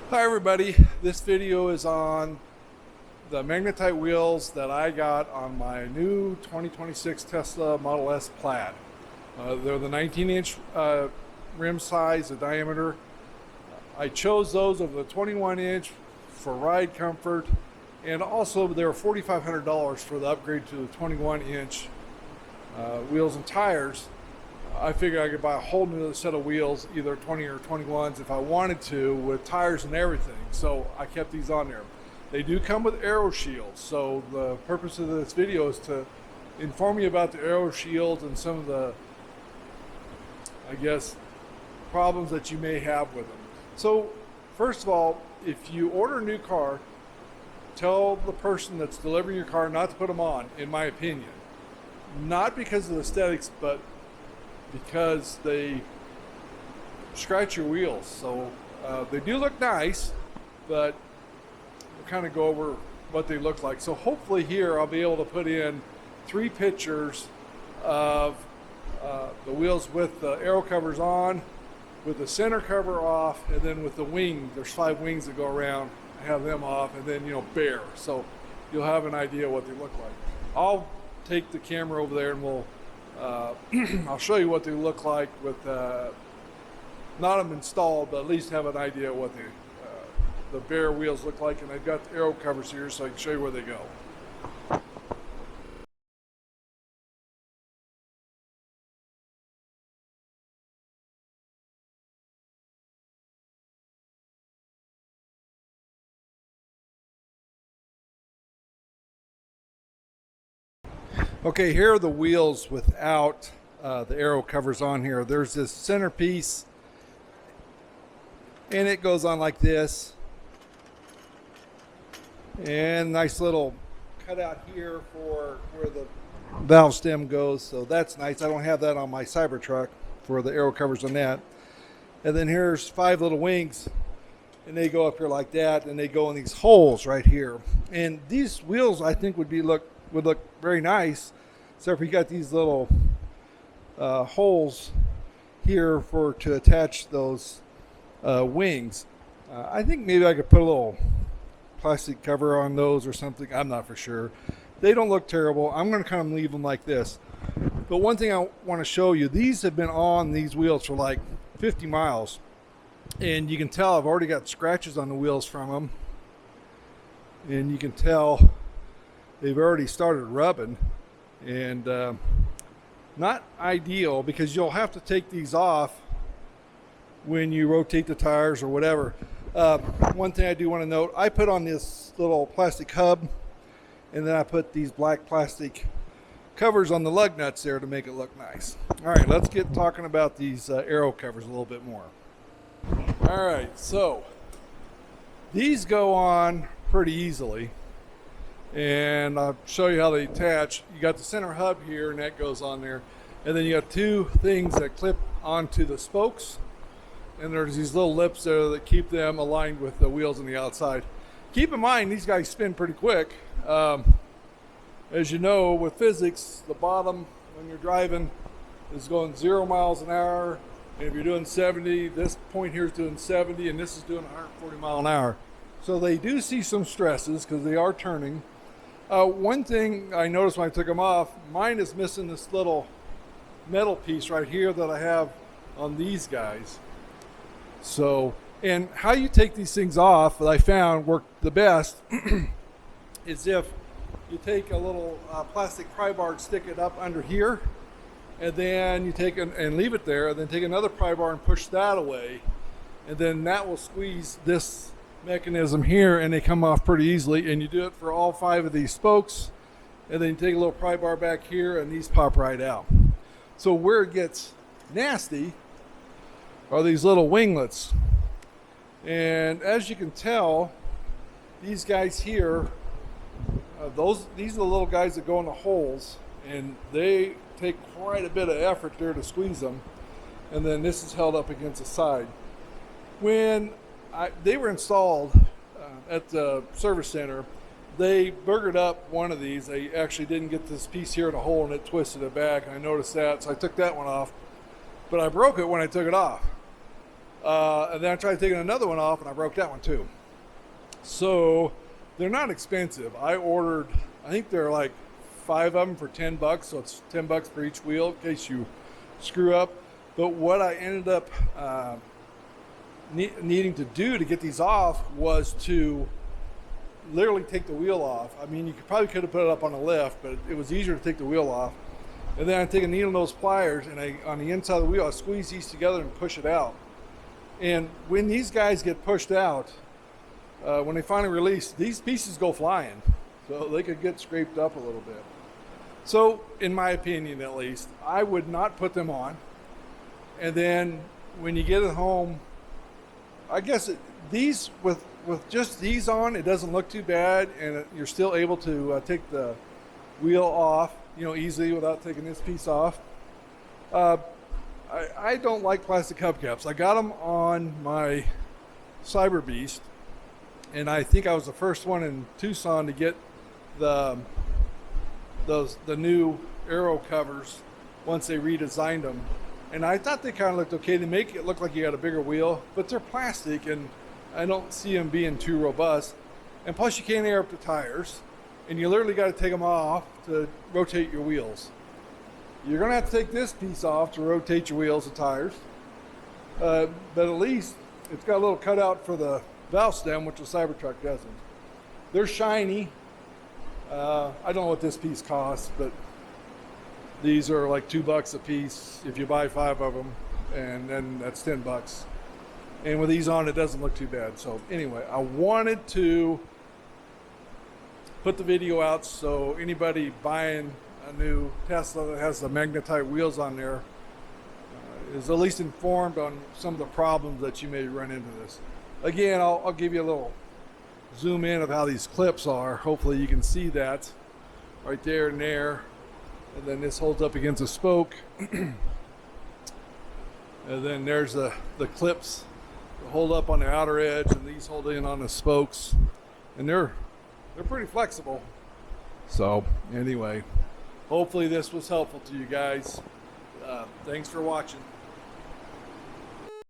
Hi everybody, this video is on the Magnetite wheels that I got on my new 2026 Tesla Model S Plaid. They're the 19-inch rim size, the diameter. I chose those over the 21-inch for ride comfort, and also they were $4,500 for the upgrade to the 21-inch wheels and tires. I figured I could buy a whole new set of wheels, either 20 or 21s if I wanted to, with tires and everything. So I kept these on there. They do come with Aero shields. So the purpose of this video is to inform you about the Aero shields and some of the, I guess, problems that you may have with them. So first of all, if you order a new car, tell the person that's delivering your car not to put them on, in my opinion. Not because of the aesthetics, but because they scratch your wheels. So they do look nice, but we'll kind of go over what they look like. So hopefully here I'll be able to put in 3 pictures of the wheels with the Aero covers on, with the center cover off, and then with the wing. There's 5 wings that go around. I have them off, and then bare. So you'll have an idea what they look like. I'll take the camera over there and we'll I'll show you what they look like with not them installed, but at least have an idea what the bare wheels look like. And I've got the Aero covers here so I can show you where they go. Okay, here are the wheels without the Aero covers on here. There's this centerpiece, and it goes on like this. And nice little cutout here for where the valve stem goes, so that's nice. I don't have that on my Cybertruck for the Aero covers on that. And then here's 5 little wings, and they go up here like that, and they go in these holes right here. And these wheels, I think, would look very nice, except for you got these little holes here to attach those wings. I think maybe I could put a little plastic cover on those or something. I'm not for sure. They don't look terrible. I'm going to kind of leave them like this. But one thing I want to show you, these have been on these wheels for like 50 miles. And you can tell I've already got scratches on the wheels from them. And you can tell they've already started rubbing, and not ideal, because you'll have to take these off when you rotate the tires or whatever. One thing I do want to note, I put on this little plastic hub, and then I put these black plastic covers on the lug nuts there to make it look nice. All right, let's get talking about these Aero covers a little bit more. All right, so these go on pretty easily, and I'll show you how they attach. You got the center hub here, and that goes on there, and then you got 2 things that clip onto the spokes, and there's these little lips there that keep them aligned with the wheels on the outside. Keep in mind, these guys spin pretty quick. As you know, with physics, the bottom when you're driving is going 0 miles an hour, and if you're doing 70, this point here is doing 70, and this is doing 140 miles an hour. So they do see some stresses because they are turning. One thing I noticed when I took them off, mine is missing this little metal piece right here that I have on these guys. So, and how you take these things off that I found worked the best is if you take a little plastic pry bar and stick it up under here, and then you take and leave it there, and then take another pry bar and push that away, and then that will squeeze this mechanism here, and they come off pretty easily. And you do it for all 5 of these spokes, and then you take a little pry bar back here, and these pop right out. So where it gets nasty are these little winglets, and as you can tell, these guys here, these are the little guys that go in the holes, and they take quite a bit of effort there to squeeze them. And then this is held up against the side. When they were installed at the service center, they burgered up one of these. They actually didn't get this piece here in a hole, and it twisted it back. I noticed that, so I took that one off. But I broke it when I took it off. And then I tried taking another one off and I broke that one too. So they're not expensive. I ordered, I think they're like 5 of them for $10, so it's $10 for each wheel in case you screw up. But what I ended up needing to do to get these off was to literally take the wheel off. I mean, you could have put it up on a lift, but it was easier to take the wheel off. And then I take a needle nose pliers and on the inside of the wheel, I squeeze these together and push it out. And when these guys get pushed out, when they finally release, these pieces go flying. So they could get scraped up a little bit. So in my opinion, at least, I would not put them on. And then when you get it home, I guess these with just these on, it doesn't look too bad, and you're still able to take the wheel off, you know, easily without taking this piece off. I don't like plastic hubcaps. I got them on my Cyber Beast, and I think I was the first one in Tucson to get the new Aero covers once they redesigned them. And I thought they kind of looked okay. They make it look like you got a bigger wheel, but they're plastic, and I don't see them being too robust. And plus, you can't air up the tires, and you literally got to take them off to rotate your wheels. You're going to have to take this piece off to rotate your wheels and tires. But at least it's got a little cutout for the valve stem, which the Cybertruck doesn't. They're shiny. I don't know what this piece costs, but these are like $2 a piece if you buy 5 of them, and then that's $10. And with these on, it doesn't look too bad. So anyway, I wanted to put the video out so anybody buying a new Tesla that has the Magnetite wheels on there is at least informed on some of the problems that you may run into this. Again, I'll give you a little zoom in of how these clips are. Hopefully you can see that right there and there. And then this holds up against a spoke. And then there's the clips that hold up on the outer edge, and these hold in on the spokes. And they're pretty flexible. So anyway, hopefully this was helpful to you guys. Thanks for watching.